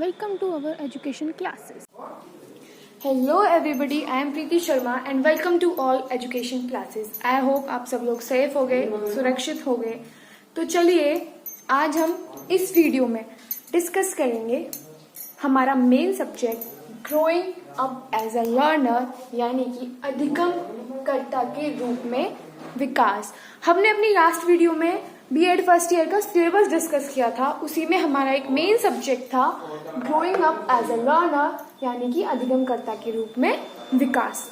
welcome to our education classes. Hello everybody, I am Preeti Sharma and welcome to all education classes. I hope आप सब लोग safe हो गए, सुरक्षित हो गए. तो चलिए आज हम इस वीडियो में डिस्कस करेंगे हमारा main subject growing up as a learner, यानी कि अधिगमकर्ता के रूप में विकास. हमने अपनी लास्ट वीडियो में बीएड फर्स्ट ईयर का सिलेबस डिस्कस किया था. उसी में हमारा एक मेन सब्जेक्ट था growing up as a learner, यानी कि अधिगमकर्ता के रूप में विकास.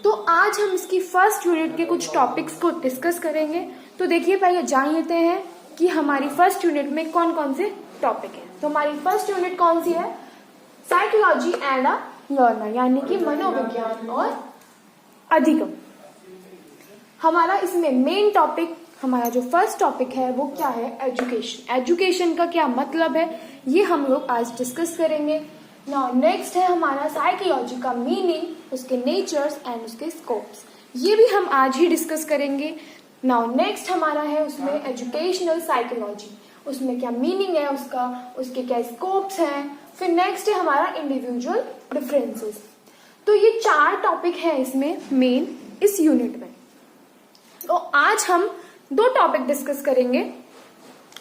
तो आज हम इसकी फर्स्ट यूनिट के कुछ टॉपिक्स को डिस्कस करेंगे. तो देखिए पहले जान लेते हैं कि हमारी फर्स्ट यूनिट में कौन कौन से टॉपिक है. तो हमारी फर्स्ट यूनिट कौन सी है? साइकोलॉजी एंड अ लर्नर, यानी कि मनोविज्ञान और अधिगम. हमारा इसमें मेन टॉपिक, हमारा जो फर्स्ट टॉपिक है वो क्या है? एजुकेशन. एजुकेशन का क्या मतलब है ये हम लोग आज डिस्कस करेंगे. नाउ नेक्स्ट है हमारा साइकोलॉजी का मीनिंग, उसके नेचर्स एंड उसके स्कोप्स. ये भी हम आज ही डिस्कस करेंगे. नाउ नेक्स्ट हमारा है उसमें एजुकेशनल साइकोलॉजी, उसमें क्या मीनिंग है उसका, उसके क्या स्कोप्स हैं. फिर नेक्स्ट है हमारा इंडिविजुअल डिफरेंसेस. तो ये 4 टॉपिक है इसमें मेन इस यूनिट में. तो आज हम 2 टॉपिक डिस्कस करेंगे.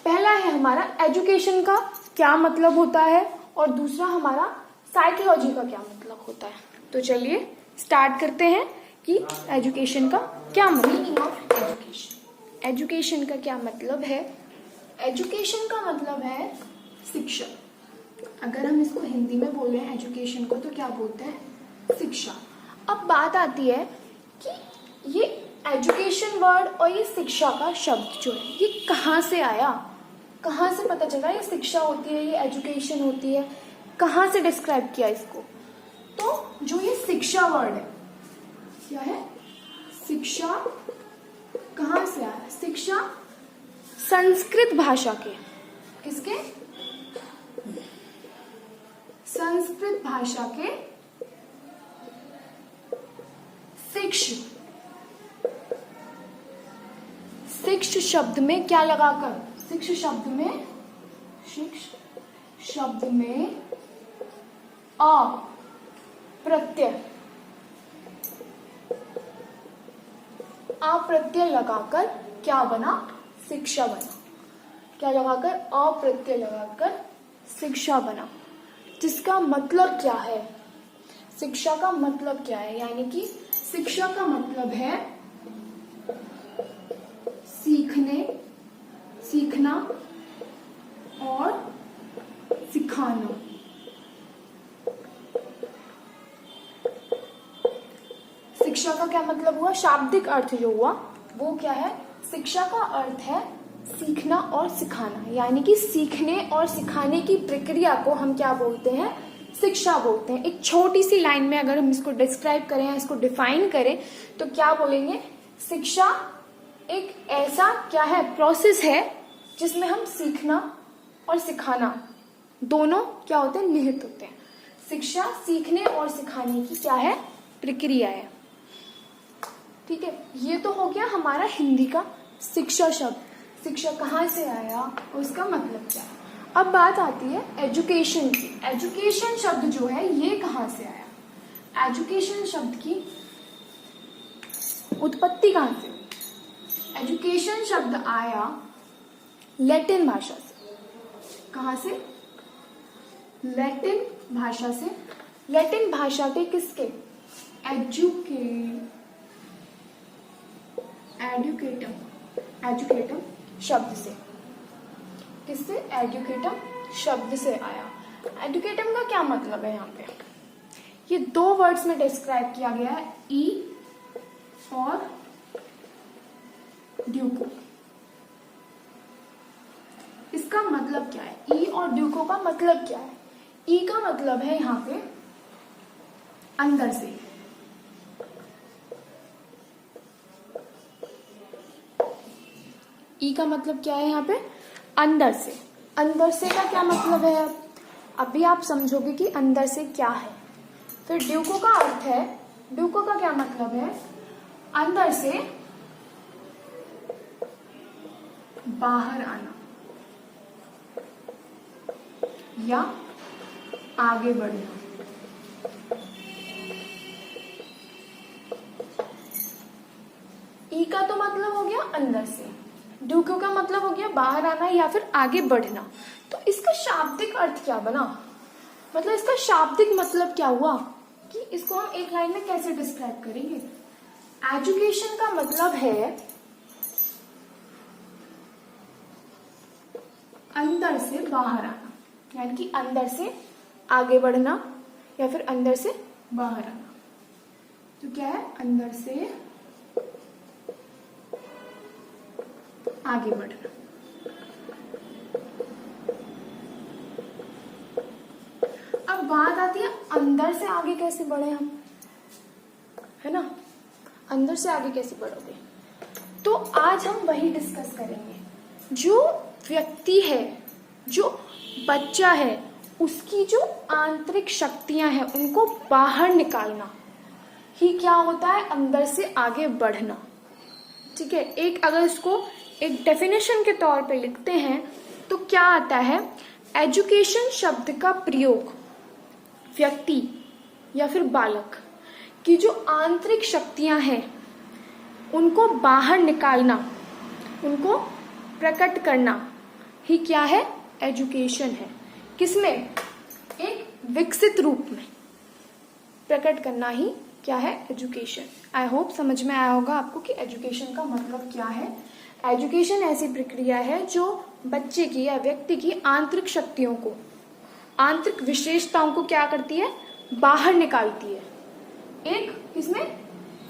पहला है हमारा एजुकेशन का क्या मतलब होता है और दूसरा हमारा साइकोलॉजी का क्या मतलब होता है. तो चलिए स्टार्ट करते हैं कि एजुकेशन का क्या मीनिंग ऑफ एजुकेशन. एजुकेशन का क्या मतलब है? एजुकेशन का मतलब है शिक्षा. अगर हम इसको हिंदी में बोले एजुकेशन को तो क्या बोलते हैं? शिक्षा. अब बात आती है कि ये एजुकेशन वर्ड और ये शिक्षा का शब्द जो है ये कहाँ से आया, कहाँ से पता चला ये शिक्षा होती है, ये एजुकेशन होती है, कहाँ से डिस्क्राइब किया इसको. तो जो ये शिक्षा वर्ड है, क्या है? शिक्षा कहाँ से आया? शिक्षा संस्कृत भाषा के, किसके? संस्कृत भाषा के शिक्ष शब्द में क्या लगाकर, शिक्ष शब्द में अ प्रत्यय लगाकर क्या बना? शिक्षा बना. क्या लगाकर? अ प्रत्यय लगाकर शिक्षा बना. जिसका मतलब क्या है? शिक्षा का मतलब क्या है? यानी कि शिक्षा का मतलब है सीखना और सिखाना. शिक्षा का क्या मतलब हुआ? शाब्दिक अर्थ जो हुआ वो क्या है? शिक्षा का अर्थ है सीखना और सिखाना, यानी कि सीखने और सिखाने की प्रक्रिया को हम क्या बोलते हैं? शिक्षा बोलते हैं. एक छोटी सी लाइन में अगर हम इसको डिस्क्राइब करें या इसको डिफाइन करें तो क्या बोलेंगे? शिक्षा एक ऐसा क्या है? प्रोसेस है जिसमें हम सीखना और सिखाना दोनों क्या होते हैं? निहित होते हैं. शिक्षा सीखने और सिखाने की क्या है? प्रक्रिया है. ठीक है, ये तो हो गया हमारा हिंदी का शिक्षा शब्द. शिक्षा कहाँ से आया और उसका मतलब क्या है. अब बात आती है एजुकेशन की. एजुकेशन शब्द जो है ये कहाँ से आया? एजुकेशन शब्द की उत्पत्ति कहाँ से? एजुकेशन शब्द आया लैटिन भाषा से. कहाँ से? लैटिन भाषा से. लैटिन भाषा के किसके? एजुकेटम शब्द से. किससे? एजुकेटम शब्द से आया. एजुकेटम का क्या मतलब है? यहाँ पे ये 2 वर्ड्स में डिस्क्राइब किया गया है, ई और ड्यूको. इसका मतलब क्या है? ई और ड्यूको का मतलब क्या है? ई का मतलब है यहाँ पे अंदर से. ई का मतलब क्या है यहाँ पे? अंदर से. अंदर से का क्या मतलब है? अभी आप समझोगे कि अंदर से क्या है. फिर ड्यूको का अर्थ है, ड्यूको का क्या मतलब है? अंदर से बाहर आना या आगे बढ़ना। ई का तो मतलब हो गया अंदर से, डू का मतलब हो गया बाहर आना या फिर आगे बढ़ना। तो इसका शाब्दिक अर्थ क्या बना, मतलब इसका शाब्दिक मतलब क्या हुआ कि इसको हम एक लाइन में कैसे डिस्क्राइब करेंगे। एजुकेशन का मतलब है अंदर से बाहर आना, यानी कि अंदर से आगे बढ़ना या फिर अंदर से बाहर आना। तो क्या है, अंदर से आगे बढ़ना। अब बात आती है अंदर से आगे कैसे बढ़े हम, है ना, अंदर से आगे कैसे बढ़ोगे। तो आज हम वही डिस्कस करेंगे। जो व्यक्ति है, जो बच्चा है, उसकी जो आंतरिक शक्तियां हैं उनको बाहर निकालना ही क्या होता है, अंदर से आगे बढ़ना। ठीक है, एक अगर इसको एक डेफिनेशन के तौर पे लिखते हैं तो क्या आता है, एजुकेशन शब्द का प्रयोग व्यक्ति या फिर बालक की जो आंतरिक शक्तियां हैं उनको बाहर निकालना, उनको प्रकट करना ही क्या है, एजुकेशन है। किसमें, एक विकसित रूप में प्रकट करना ही क्या है, एजुकेशन। आई होप समझ में आया होगा आपको कि एजुकेशन का मतलब क्या है। एजुकेशन ऐसी प्रक्रिया है जो बच्चे की या व्यक्ति की आंतरिक शक्तियों को, आंतरिक विशेषताओं को क्या करती है, बाहर निकालती है, एक इसमें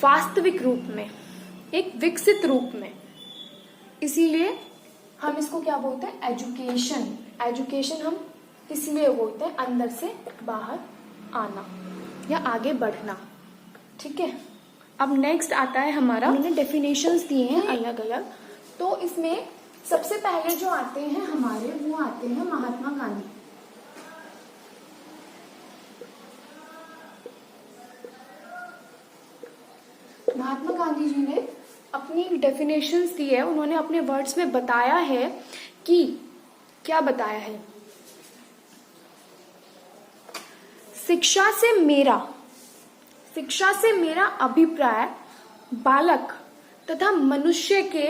वास्तविक रूप में, एक विकसित रूप में। इसीलिए हम इसको क्या बोलते हैं, एजुकेशन। एजुकेशन हम इसलिए बोलते हैं अंदर से बाहर आना या आगे बढ़ना। ठीक है, अब नेक्स्ट आता है हमारा, मैंने डेफिनेशंस दिए हैं अलग अलग। तो इसमें सबसे पहले जो आते हैं हमारे, वो आते हैं महात्मा गांधी। महात्मा गांधी जी ने अपनी डेफिनेशंस दी है, उन्होंने अपने वर्ड्स में बताया है कि क्या बताया है, शिक्षा से मेरा अभिप्राय बालक तथा मनुष्य के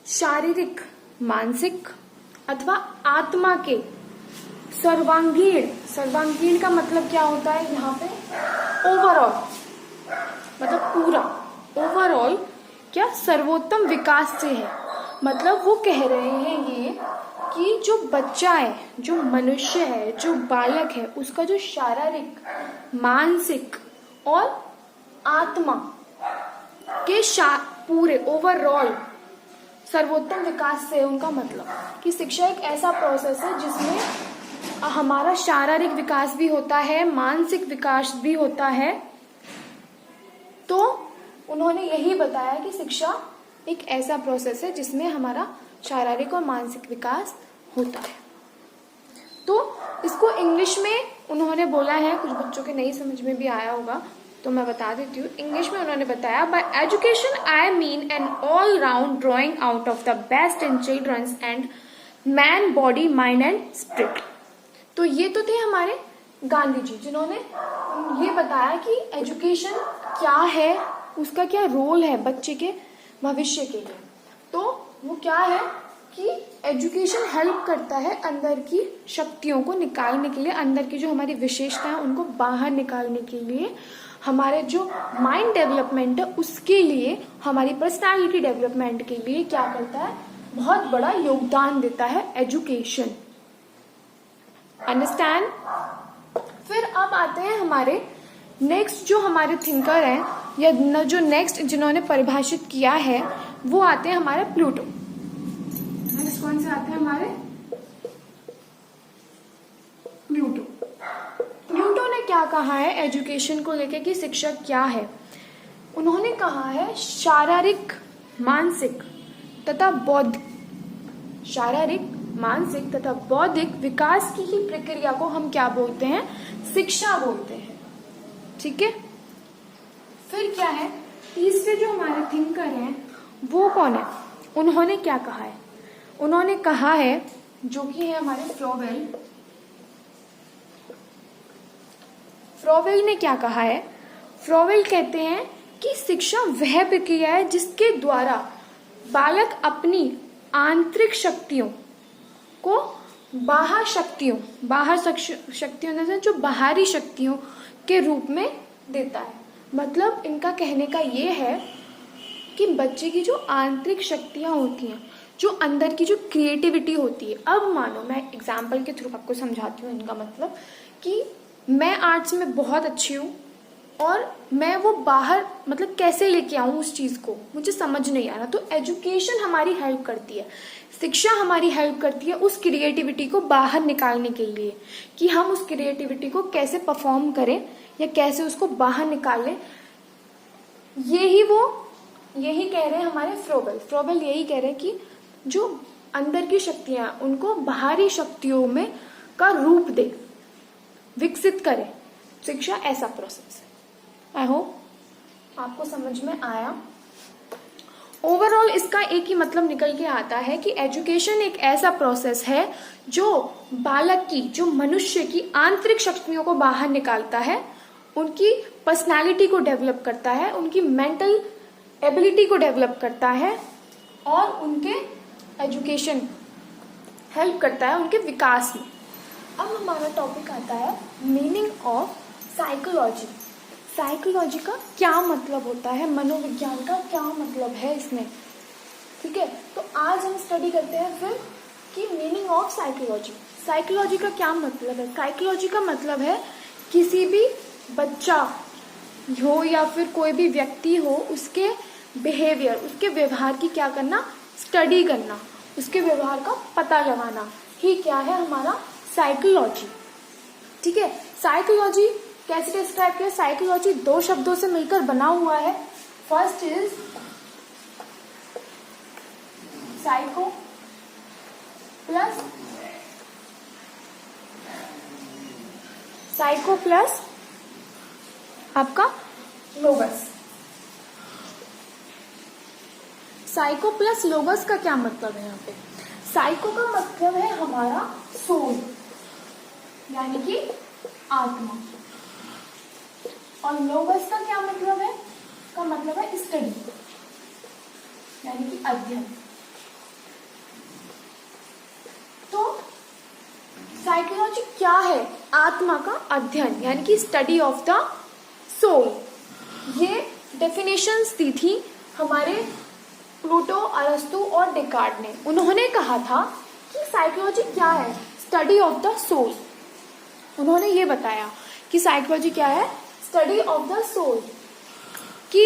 शारीरिक, मानसिक अथवा आत्मा के सर्वांगीण का मतलब क्या होता है यहाँ पे, ओवरऑल, मतलब पूरा, ओवरऑल क्या सर्वोत्तम विकास से है। मतलब वो कह रहे हैं ये कि जो बच्चा है, जो मनुष्य है, जो बालक है, उसका जो शारीरिक, मानसिक और आत्मा के पूरे ओवरऑल सर्वोत्तम विकास से उनका मतलब कि शिक्षा एक ऐसा प्रोसेस है जिसमें हमारा शारीरिक विकास भी होता है, मानसिक विकास भी होता है। तो उन्होंने यही बताया कि शिक्षा एक ऐसा प्रोसेस है जिसमें हमारा शारीरिक और मानसिक विकास होता है। तो इसको इंग्लिश में उन्होंने बोला है, कुछ बच्चों के नहीं समझ में भी आया होगा तो मैं बता देती हूँ। इंग्लिश में उन्होंने बताया, by education I mean an all round drawing out of the best in childrens and man body, mind and spirit. तो ये तो थे हमारे गांधी जी, जिन्होंने ये बताया कि एजुकेशन क्या है, उसका क्या रोल है बच्चे के भविष्य के लिए। तो वो क्या है कि एजुकेशन हेल्प करता है अंदर की शक्तियों को निकालने के लिए, अंदर की जो हमारी विशेषता है उनको बाहर निकालने के लिए, हमारे जो माइंड डेवलपमेंट है उसके लिए, हमारी पर्सनालिटी डेवलपमेंट के लिए क्या करता है, बहुत बड़ा योगदान देता है एजुकेशन। अंडरस्टैंड। फिर अब आते हैं हमारे नेक्स्ट जो हमारे थिंकर हैं या जो नेक्स्ट जिन्होंने परिभाषित किया है वो आते हैं हमारे प्लूटो। नेक्स्ट कौन से आते हैं हमारे, प्लूटो। प्लूटो ने क्या कहा है एजुकेशन को लेकर कि शिक्षा क्या है। उन्होंने कहा है शारीरिक, मानसिक तथा बौद्धिक, शारीरिक, मानसिक तथा बौद्धिक विकास की ही प्रक्रिया को हम क्या बोलते हैं, शिक्षा बोलते हैं। ठीक है। फिर क्या है, तीसरे जो हमारे थिंकर हैं वो कौन है, उन्होंने क्या कहा है, उन्होंने कहा है जो कि है हमारे फ्लोवेल। फ्रोवेल ने क्या कहा है? फ्रोवेल कहते हैं कि शिक्षा वह प्रक्रिया है जिसके द्वारा बालक अपनी आंतरिक शक्तियों को बाहर शक्तियों जो बाहरी शक्तियों के रूप में देता है। मतलब इनका कहने का ये है कि बच्चे की जो आंतरिक शक्तियां होती हैं, जो अंदर की जो क्रिएटिविटी होती है, अब मानो मैं एग्जाम्पल के थ्रू आपको समझाती हूँ इनका मतलब कि मैं आर्ट्स में बहुत अच्छी हूँ और मैं वो बाहर मतलब कैसे लेके आऊँ उस चीज़ को, मुझे समझ नहीं आ रहा। तो एजुकेशन हमारी हेल्प करती है, शिक्षा हमारी हेल्प करती है उस क्रिएटिविटी को बाहर निकालने के लिए, कि हम उस क्रिएटिविटी को कैसे परफॉर्म करें या कैसे उसको बाहर निकालें। यही कह रहे हैं हमारे फ्रोवेल यही कह रहे हैं कि जो अंदर की शक्तियां उनको बाहरी शक्तियों में का रूप दे, विकसित करे। शिक्षा ऐसा प्रोसेस है। आई होप आपको समझ में आया। ओवरऑल इसका एक ही मतलब निकल के आता है कि एजुकेशन एक ऐसा प्रोसेस है जो बालक की, जो मनुष्य की आंतरिक शक्तियों को बाहर निकालता है, उनकी पर्सनालिटी को डेवलप करता है, उनकी मेंटल एबिलिटी को डेवलप करता है और उनके एजुकेशन हेल्प करता है उनके विकास में। अब हमारा टॉपिक आता है मीनिंग ऑफ साइकोलॉजी। साइकोलॉजी का क्या मतलब होता है, मनोविज्ञान का क्या मतलब है इसमें, ठीक है। तो आज हम स्टडी करते हैं फिर कि मीनिंग ऑफ साइकोलॉजी। साइकोलॉजी का क्या मतलब है? साइकोलॉजी का मतलब है किसी भी बच्चा हो या फिर कोई भी व्यक्ति हो, उसके बिहेवियर, उसके व्यवहार की क्या करना, स्टडी करना, उसके व्यवहार का पता लगाना ही क्या है हमारा साइकोलॉजी, ठीक है। साइकोलॉजी कैसे डिस्क्राइब किया? साइकोलॉजी दो शब्दों से मिलकर बना हुआ है। फर्स्ट इज साइको प्लस आपका लोगस। साइको प्लस लोगस का क्या मतलब है? यहाँ पे साइको का मतलब है हमारा सोल, यानी कि आत्मा, और लोगस का क्या मतलब है? का मतलब है स्टडी, यानी कि अध्ययन। तो साइकोलॉजी क्या है? आत्मा का अध्ययन, यानी कि स्टडी ऑफ द सोल। ये डेफिनेशंस दी थी हमारे प्लूटो, अरस्तु और डेकार्ट ने। उन्होंने कहा था कि साइकोलॉजी क्या है? Study of the soul. उन्होंने ये बताया कि साइकोलॉजी क्या है? Study of the soul. कि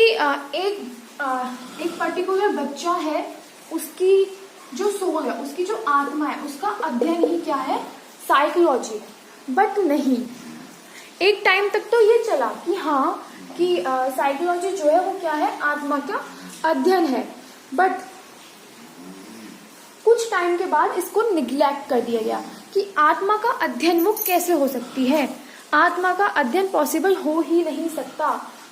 एक पर्टिकुलर बच्चा है, उसकी जो सोल है, उसकी जो आत्मा है, उसका अध्ययन ही क्या है? साइकोलॉजी। बट नहीं, एक टाइम तक तो ये चला कि हाँ कि साइकोलॉजी जो है वो क्या है? आत्मा का अध्ययन है। बट कुछ टाइम के बाद इसको निग्लेक्ट कर दिया गया कि आत्मा का अध्ययन वो कैसे हो सकती है, आत्मा का अध्ययन पॉसिबल हो ही नहीं सकता,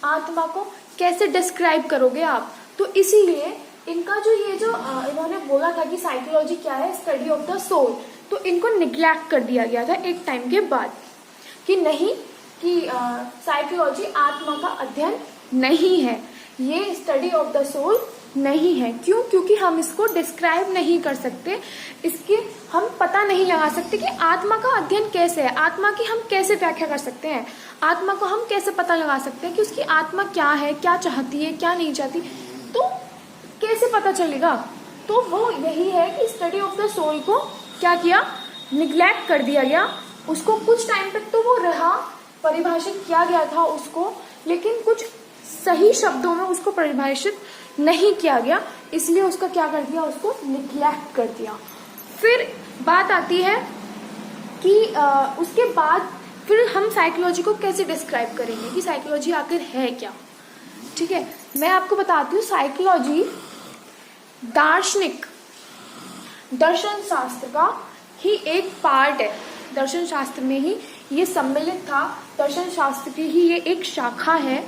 आत्मा को कैसे डिस्क्राइब करोगे आप। तो इसीलिए इनका जो इन्होंने बोला था कि साइकोलॉजी क्या है? स्टडी ऑफ द सोल, तो इनको निग्लेक्ट कर दिया गया था एक टाइम के बाद कि नहीं, कि साइकोलॉजी आत्मा का अध्ययन नहीं है, ये स्टडी ऑफ द सोल नहीं है। क्यों? क्योंकि हम इसको डिस्क्राइब नहीं कर सकते, इसके हम पता नहीं लगा सकते कि आत्मा का अध्ययन कैसे है, आत्मा की हम कैसे व्याख्या कर सकते हैं, आत्मा को हम कैसे पता लगा सकते हैं कि उसकी आत्मा क्या है, क्या चाहती है, क्या नहीं चाहती, तो कैसे पता चलेगा। तो वो यही है कि स्टडी ऑफ द सोल को क्या किया? निग्लेक्ट कर दिया गया। उसको कुछ टाइम तक तो वो रहा, परिभाषित किया गया था उसको, लेकिन कुछ सही शब्दों में उसको परिभाषित नहीं किया गया, इसलिए उसका क्या कर दिया? उसको निग्लेक्ट कर दिया। फिर बात आती है कि उसके बाद फिर हम साइकोलॉजी को कैसे डिस्क्राइब करेंगे कि साइकोलॉजी आखिर है क्या, ठीक है। मैं आपको बताती हूँ, साइकोलॉजी दार्शनिक दर्शन शास्त्र का ही एक पार्ट है। दर्शन शास्त्र में ही ये सम्मिलित था, दर्शन शास्त्र की ही ये एक शाखा है,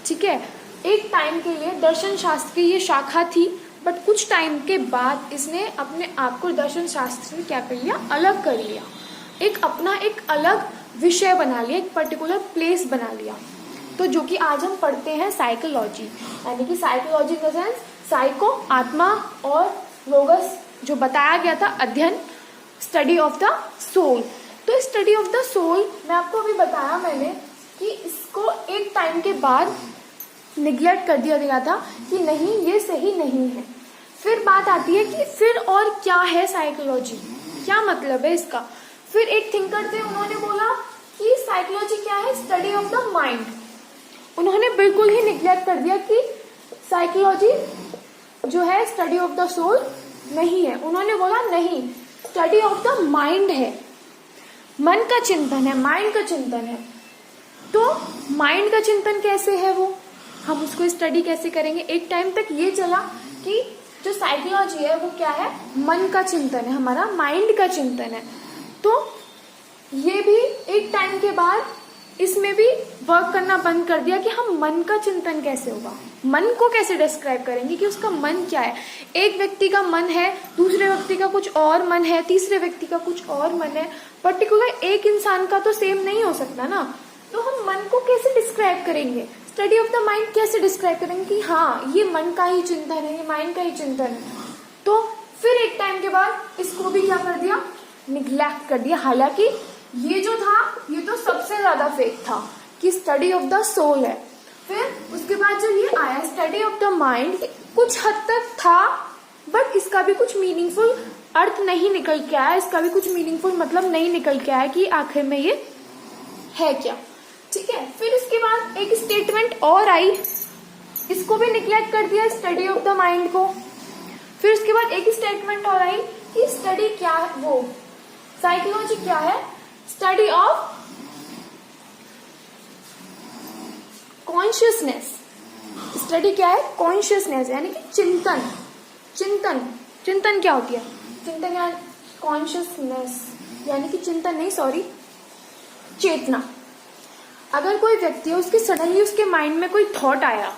ठीक है। एक टाइम के लिए दर्शन शास्त्र की ये शाखा थी, बट कुछ टाइम के बाद इसने अपने आप को दर्शन शास्त्र से क्या कर लिया? अलग कर लिया, एक अपना एक अलग विषय बना लिया, एक पर्टिकुलर प्लेस बना लिया। तो जो कि आज हम पढ़ते हैं साइकोलॉजी, यानी कि psychology in the sense psycho आत्मा और लोगस जो बताया गया था अध्ययन, स्टडी ऑफ द सोल। तो स्टडी ऑफ द सोल मैं आपको अभी बताया मैंने कि इसको एक टाइम के बाद निग्लेक्ट कर दिया गया था कि नहीं ये सही नहीं है। फिर बात आती है कि फिर और क्या है साइकोलॉजी, क्या मतलब है इसका। फिर एक थिंकर थे, उन्होंने बोला कि साइकोलॉजी क्या है, स्टडी ऑफ द माइंड। उन्होंने बिल्कुल ही निग्लेक्ट कर दिया कि साइकोलॉजी जो है स्टडी ऑफ द सोल नहीं है। उन्होंने बोला नहीं, स्टडी ऑफ द माइंड है, मन का चिंतन है, माइंड का चिंतन है। तो माइंड का चिंतन कैसे है, वो हम उसको स्टडी कैसे करेंगे। एक टाइम तक ये चला कि जो साइकोलॉजी है वो क्या है, मन का चिंतन है, हमारा माइंड का चिंतन है। तो ये भी एक टाइम के बाद इसमें भी वर्क करना बंद कर दिया कि हम मन का चिंतन कैसे होगा, मन को कैसे डिस्क्राइब करेंगे कि उसका मन क्या है। एक व्यक्ति का मन है, दूसरे व्यक्ति का कुछ और मन है, तीसरे व्यक्ति का कुछ और मन है, पर्टिकुलर एक इंसान का तो सेम नहीं हो सकता ना। तो हम मन को कैसे डिस्क्राइब करेंगे, स्टडी ऑफ द माइंड कैसे डिस्क्राइब करेंगे कि हाँ ये मन का ही चिंतन है, ये माइंड का ही चिंतन है। तो फिर एक टाइम के बाद इसको भी क्या कर दिया, निग्लेक्ट कर दिया। हालांकि ये जो था ये तो सबसे ज्यादा फेक था कि स्टडी ऑफ द सोल है। फिर उसके बाद जो ये आया स्टडी ऑफ द माइंड, कुछ हद तक था बट इसका भी कुछ मीनिंगफुल अर्थ नहीं निकल के आया, इसका भी कुछ मीनिंगफुल मतलब नहीं निकल के आया कि आखिर में ये है क्या। ठीक है, फिर उसके बाद एक स्टेटमेंट और आई, इसको भी निग्लेक्ट कर दिया स्टडी ऑफ द माइंड को। फिर उसके बाद एक स्टेटमेंट और आई कि स्टडी क्या है, वो साइकोलॉजी क्या है, स्टडी ऑफ कॉन्शियसनेस। स्टडी क्या है, कॉन्शियसनेस यानी कि चिंतन। चिंतन क्या होती है, चिंतन या कॉन्शियसनेस यानी कि चिंतन नहीं, सॉरी, चेतना। अगर कोई व्यक्ति है, उसके सडनली उसके माइंड में कोई थॉट आया,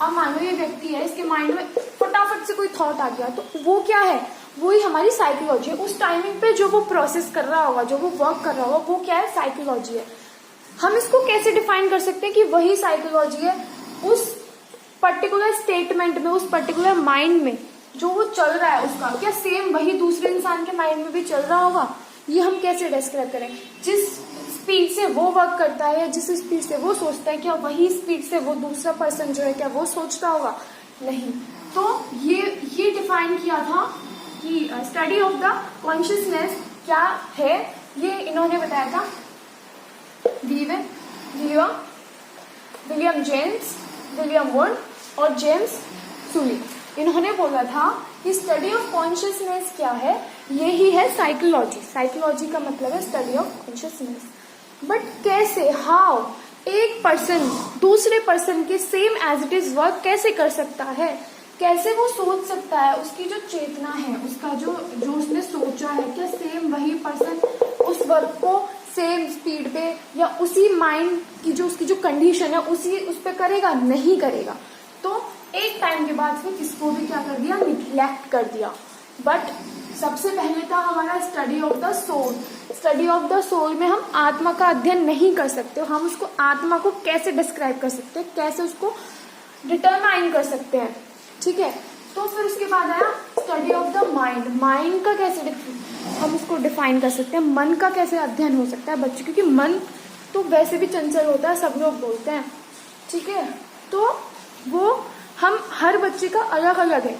अब मान लो ये व्यक्ति है, इसके माइंड में फटाफट से कोई थॉट आ गया, तो वो क्या है, वही हमारी साइकोलॉजी है। उस टाइमिंग पे जो वो प्रोसेस कर रहा होगा, जो वो वर्क कर रहा होगा, वो क्या है, साइकोलॉजी है। हम इसको कैसे डिफाइन कर सकते हैं कि वही साइकोलॉजी है, उस पर्टिकुलर स्टेटमेंट में, उस पर्टिकुलर माइंड में जो वो चल रहा है उसका क्या सेम वही दूसरे इंसान के माइंड में भी चल रहा होगा, ये हम कैसे डिस्क्राइब करें। जिस स्पीड से वो वर्क करता है या जिस स्पीड से वो सोचता है, क्या वही स्पीड से वो दूसरा पर्सन जो है क्या वो सोचता होगा, नहीं। तो ये डिफाइन किया था कि स्टडी ऑफ द कॉन्शियसनेस क्या है, ये इन्होंने बताया था विलियम जेम्स, विलियम वुड और जेम्स सुली। इन्होंने बोला था कि स्टडी ऑफ कॉन्शियसनेस क्या है, यही है साइकोलॉजी। साइकोलॉजी का मतलब है स्टडी ऑफ कॉन्शियसनेस। बट कैसे, हाउ एक पर्सन दूसरे पर्सन के same as it is work कैसे कर सकता है, कैसे वो सोच सकता है, उसकी जो चेतना है, उसका जो उसने सोचा है, क्या सेम वही पर्सन उस वर्क को सेम स्पीड पे या उसी माइंड की जो उसकी जो कंडीशन है उस पे करेगा, नहीं करेगा। तो एक टाइम के बाद फिर इसको भी क्या कर दिया, निग्लेक्ट कर दिया। बट सबसे पहले था हमारा study of the soul. Study of the soul में हम आत्मा का अध्ययन नहीं कर सकते, हम उसको आत्मा को कैसे डिस्क्राइब कर सकते हैं, कैसे उसको डिटरमाइन कर सकते हैं। ठीक है, तो फिर उसके बाद आया study of the mind. Mind का कैसे हम उसको डिफाइन कर सकते हैं, मन का कैसे अध्ययन हो सकता है बच्चे, क्योंकि मन तो वैसे भी चंचल होता है, सब लोग बोलते हैं। ठीक है, तो वो हम हर बच्चे का अलग अलग है,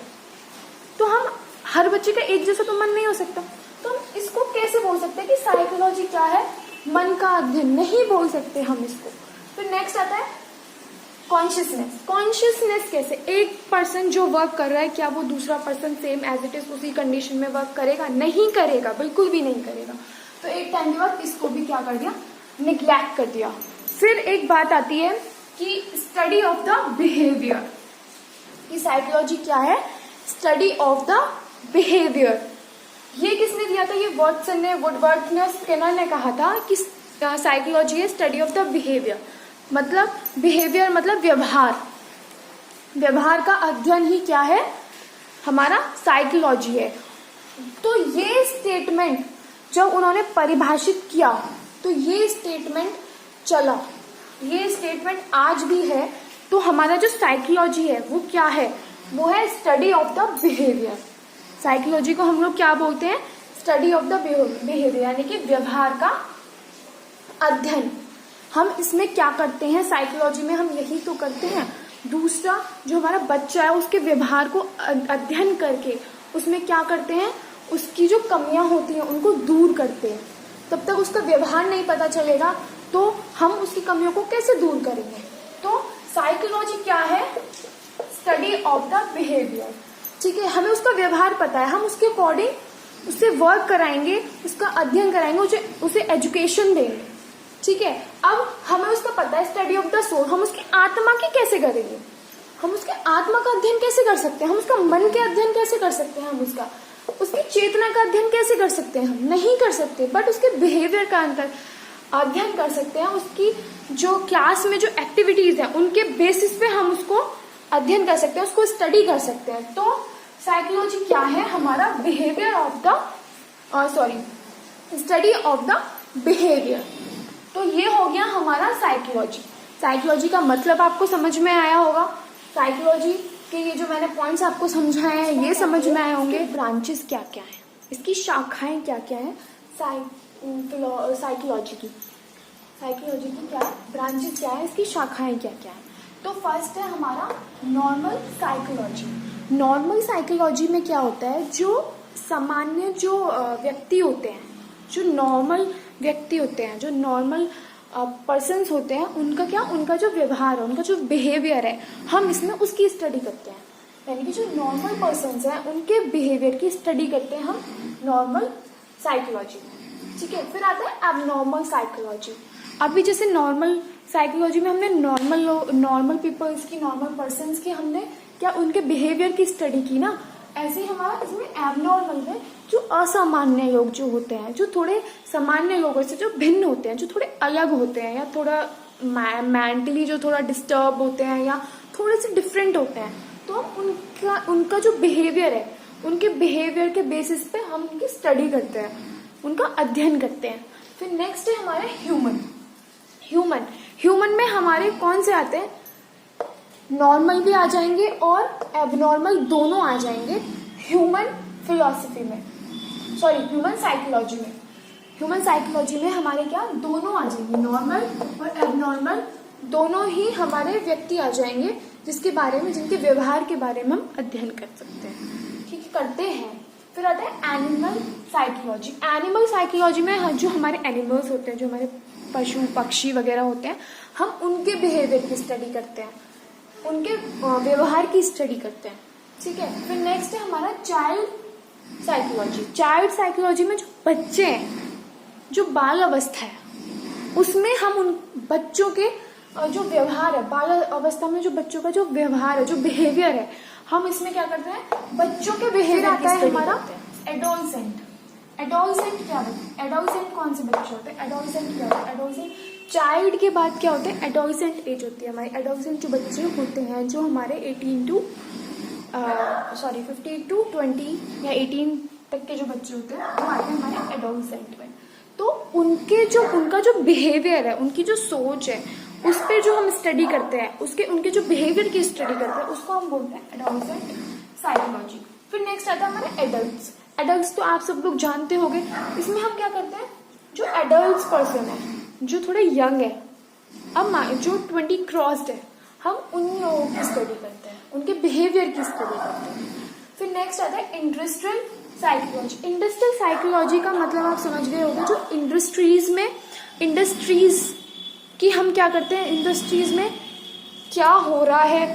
तो हम हर बच्चे का एक जैसा तो मन नहीं हो सकता। तो हम इसको कैसे बोल सकते हैं कि साइकोलॉजी क्या है, मन का अध्ययन, नहीं बोल सकते हम इसको। फिर नेक्स्ट आता है कॉन्शियसनेस। कॉन्शियसनेस कैसे, एक पर्सन जो वर्क कर रहा है क्या वो दूसरा person same as it is उसी कंडीशन में वर्क करेगा, नहीं करेगा, बिल्कुल भी नहीं करेगा। तो एक टाइम के बाद इसको भी क्या कर दिया, निग्लेक्ट कर दिया। फिर एक बात आती है कि स्टडी ऑफ द बिहेवियर, कि साइकोलॉजी क्या है, स्टडी ऑफ द बिहेवियर। ये किसने दिया था, ये वॉटसन ने, वुडवर्थ ने और स्किनर ने कहा था कि साइकोलॉजी है स्टडी ऑफ द बिहेवियर। मतलब बिहेवियर मतलब व्यवहार, व्यवहार का अध्ययन ही क्या है, हमारा साइकोलॉजी है। तो ये स्टेटमेंट जब उन्होंने परिभाषित किया तो ये स्टेटमेंट चला, ये स्टेटमेंट आज भी है। तो हमारा जो साइकोलॉजी है वो क्या है, वो है study of the behaviour. Psychology को हम लोग क्या बोलते हैं, स्टडी ऑफ द बिहेवियर, यानी कि व्यवहार का अध्ययन। हम इसमें क्या करते हैं, साइकोलॉजी में हम यही तो करते हैं। दूसरा, जो हमारा बच्चा है उसके व्यवहार को अध्ययन करके उसमें क्या करते हैं, उसकी जो कमियां होती हैं उनको दूर करते हैं। तब तक उसका व्यवहार नहीं पता चलेगा तो हम उसकी कमियों को कैसे दूर करेंगे। तो साइकोलॉजी क्या है, स्टडी ऑफ द बिहेवियर। ठीक है, हमें उसका व्यवहार पता है, हम उसके अकॉर्डिंग उससे वर्क कराएंगे, उसका अध्ययन कराएंगे, उसे एजुकेशन देंगे। ठीक है, अब हमें उसका पता है स्टडी ऑफ द सोल, हम उसकी आत्मा की कैसे करेंगे, हम उसके आत्मा का अध्ययन कैसे कर सकते हैं, हम उसका मन के अध्ययन कैसे कर सकते हैं, हम उसकी चेतना का अध्ययन कैसे कर सकते हैं, हम नहीं कर सकते, बट उसके बिहेवियर का अध्ययन कर सकते हैं। उसकी जो क्लास में जो एक्टिविटीज है उनके बेसिस पे हम उसको अध्ययन कर सकते हैं, उसको स्टडी कर सकते हैं। तो साइकोलॉजी क्या है, हमारा behaviour of the study of the behaviour. तो ये हो गया हमारा साइकोलॉजी। साइकोलॉजी का मतलब आपको समझ में आया होगा, साइकोलॉजी के ये जो मैंने पॉइंट्स आपको समझाए हैं ये समझ में आए होंगे। ब्रांचेस क्या क्या है, इसकी शाखाएं क्या क्या है साइकोलॉजी की क्या ब्रांचेस क्या है, इसकी शाखाएं क्या क्या है। तो फर्स्ट है हमारा नॉर्मल साइकोलॉजी। नॉर्मल साइकोलॉजी में क्या होता है, जो सामान्य जो व्यक्ति होते हैं, जो नॉर्मल व्यक्ति होते हैं, जो नॉर्मल पर्सन्स होते हैं, उनका जो व्यवहार है, उनका जो बिहेवियर है, हम इसमें उसकी स्टडी करते हैं। यानी कि जो नॉर्मल पर्सन्स हैं उनके बिहेवियर की स्टडी करते हैं हम नॉर्मल साइकोलॉजी। ठीक है, फिर आता है एबनॉर्मल साइकोलॉजी। अभी जैसे नॉर्मल साइकोलॉजी में हमने नॉर्मल पीपल्स की, नॉर्मल पर्सन्स की हमने क्या उनके बिहेवियर की स्टडी की ना, ऐसे ही हमारा इसमें एबनॉर्मल में जो असामान्य लोग जो होते हैं, जो थोड़े सामान्य लोगों से जो भिन्न होते हैं, जो थोड़े अलग होते हैं, या थोड़ा मेंटली जो थोड़ा डिस्टर्ब होते हैं, या थोड़े से डिफरेंट होते हैं, तो उनका जो बिहेवियर है, उनके बिहेवियर के बेसिस पे हम उनकी स्टडी करते हैं, उनका अध्ययन करते हैं। फिर नेक्स्ट है हमारे ह्यूमन में हमारे कौन से आते हैं, नॉर्मल भी आ जाएंगे और एबनॉर्मल दोनों आ जाएंगे ह्यूमन साइकोलॉजी में। ह्यूमन साइकोलॉजी में हमारे क्या दोनों आ जाएंगे, नॉर्मल और एबनॉर्मल दोनों ही हमारे व्यक्ति आ जाएंगे, जिनके व्यवहार के बारे में हम अध्ययन कर सकते हैं। ठीक है, करते हैं। फिर आता है एनिमल साइकोलॉजी। एनिमल साइकोलॉजी में जो हमारे एनिमल्स होते हैं, जो हमारे पशु पक्षी वगैरह होते हैं, हम उनके बिहेवियर की स्टडी करते हैं, उनके व्यवहार की स्टडी करते हैं। ठीक है, फिर नेक्स्ट है हमारा चाइल्ड साइकोलॉजी। चाइल्ड साइकोलॉजी में जो बच्चे हैं, जो बाल अवस्था है, उसमें हम उन बच्चों के जो व्यवहार है, बाल अवस्था में जो बच्चों का जो व्यवहार है, जो बिहेवियर है, हम इसमें क्या करते हैं, बच्चों के बिहेवियर आता है हमारा एडोलसेंट क्या होता है, एडोलसेंट कौन से बच्चे होते हैं, एडोलसेंट क्या होता है, एडोलसेंट चाइल्ड के बाद क्या होते हैं, एडोलसेंट एज होती है हमारी। एडोलसेंट जो बच्चे होते हैं, जो हमारे 15 to 20 या 18 तक के जो बच्चे होते हैं, वो आते हैं हमारे एडोलसेंट में। तो उनका जो बिहेवियर है, उनकी जो सोच है, उस पर जो हम स्टडी करते हैं, उनके जो बिहेवियर की स्टडी करते हैं, उसको हम बोलते हैं एडोलसेंट साइकोलॉजी। फिर नेक्स्ट आता है हमारे एडल्ट्स तो आप सब लोग जानते होंगे। इसमें हम क्या करते हैं, जो एडल्ट पर्सन है, जो थोड़े यंग है, अब जो 20 क्रॉस्ड है, हम उन लोगों की स्टडी करते हैं, उनके बिहेवियर की स्टडी करते हैं। फिर नेक्स्ट आता है इंडस्ट्रियल साइकोलॉजी। इंडस्ट्रियल साइकोलॉजी का मतलब आप समझ गए होंगे, जो इंडस्ट्रीज की हम क्या करते हैं, इंडस्ट्रीज में क्या हो रहा है,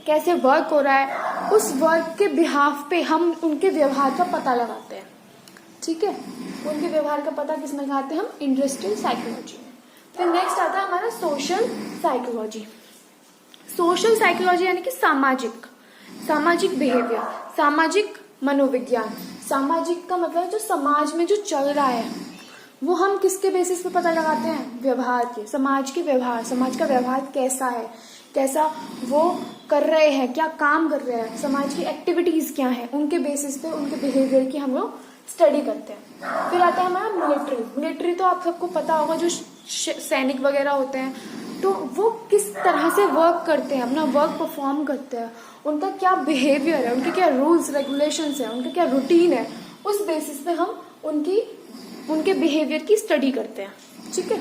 कैसे वर्क हो रहा है, उस वर्क के बिहाफ पे हम उनके व्यवहार का पता लगाते हैं। ठीक है, उनके व्यवहार का पता किसमें लगाते हैं, हम इंडस्ट्रियल साइकोलॉजी में। फिर नेक्स्ट आता है हमारा सोशल साइकोलॉजी। सोशल साइकोलॉजी यानी कि सामाजिक बिहेवियर, सामाजिक मनोविज्ञान। सामाजिक का मतलब जो समाज में जो चल रहा है, वो हम किसके बेसिस पे पता लगाते हैं, व्यवहार के, समाज का व्यवहार कैसा है, कैसा वो कर रहे हैं, क्या काम कर रहे हैं, समाज की एक्टिविटीज क्या है, उनके बेसिस पे उनके बिहेवियर की हम लोग स्टडी करते हैं। फिर आता है हमारा मिलिट्री तो आप सबको पता होगा, जो सैनिक वगैरह होते हैं तो वो किस तरह से वर्क करते हैं, अपना वर्क परफॉर्म करते हैं, उनका क्या बिहेवियर है, उनके क्या रूल्स रेगुलेशंस है, उनका क्या रूटीन है, उस बेसिस पे हम उनके बिहेवियर की स्टडी करते हैं। ठीक है,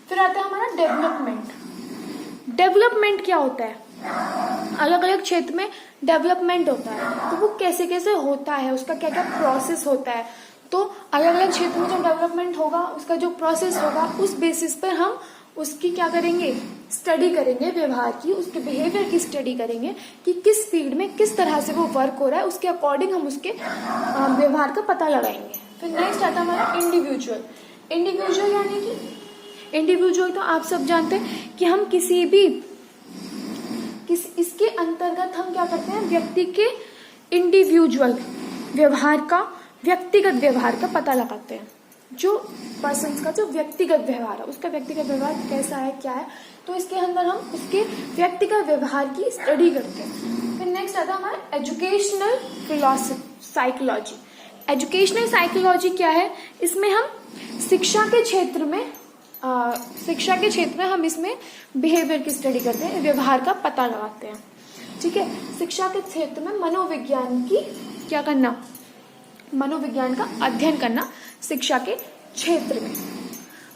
फिर आता है हमारा डेवलपमेंट। डेवलपमेंट क्या होता है? अलग अलग क्षेत्र में डेवलपमेंट होता है, तो वो कैसे कैसे होता है, उसका क्या क्या प्रोसेस होता है। तो अलग अलग क्षेत्र में जो डेवलपमेंट होगा, उसका जो प्रोसेस होगा, उस बेसिस पर हम उसकी क्या करेंगे, स्टडी करेंगे व्यवहार की, उसके बिहेवियर की स्टडी करेंगे कि किस फील्ड में किस तरह से वो वर्क हो रहा है, उसके अकॉर्डिंग हम उसके व्यवहार का पता लगाएंगे। फिर नेक्स्ट आता है हमारा इंडिविजुअल। इंडिविजुअल यानी कि इंडिविजुअल तो आप सब जानते हैं कि हम इसके अंतर्गत हम क्या करते हैं, व्यक्ति के इंडिविजुअल व्यवहार का, व्यक्तिगत व्यवहार का पता लगाते हैं। जो पर्सन का जो व्यक्तिगत व्यवहार है, उसका व्यक्तिगत व्यवहार कैसा है, क्या है, तो इसके अंदर हम उसके व्यक्तिगत व्यवहार की स्टडी करते हैं। फिर नेक्स्ट आता है हमारा educational philosophy psychology. Educational psychology क्या है? इसमें हम शिक्षा के क्षेत्र में हम इसमें बिहेवियर की स्टडी करते हैं, व्यवहार का पता लगाते हैं। ठीक है, शिक्षा के क्षेत्र में मनोविज्ञान की क्या करना, मनोविज्ञान का अध्ययन करना शिक्षा के क्षेत्र में।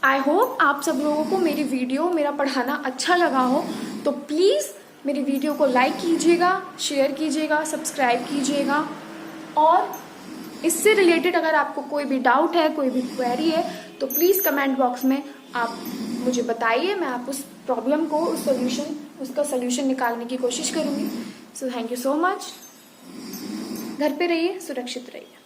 आई होप आप सब लोगों को मेरी वीडियो, मेरा पढ़ाना अच्छा लगा हो, तो प्लीज मेरी वीडियो को लाइक कीजिएगा, शेयर कीजिएगा, सब्सक्राइब कीजिएगा, और इससे रिलेटेड अगर आपको कोई भी डाउट है, कोई भी क्वेरी है, तो प्लीज कमेंट बॉक्स में आप मुझे बताइए। मैं आप उस प्रॉब्लम को, उसका सोल्यूशन निकालने की कोशिश करूंगी। So thank you so much. घर पे रहिए, सुरक्षित रहिए।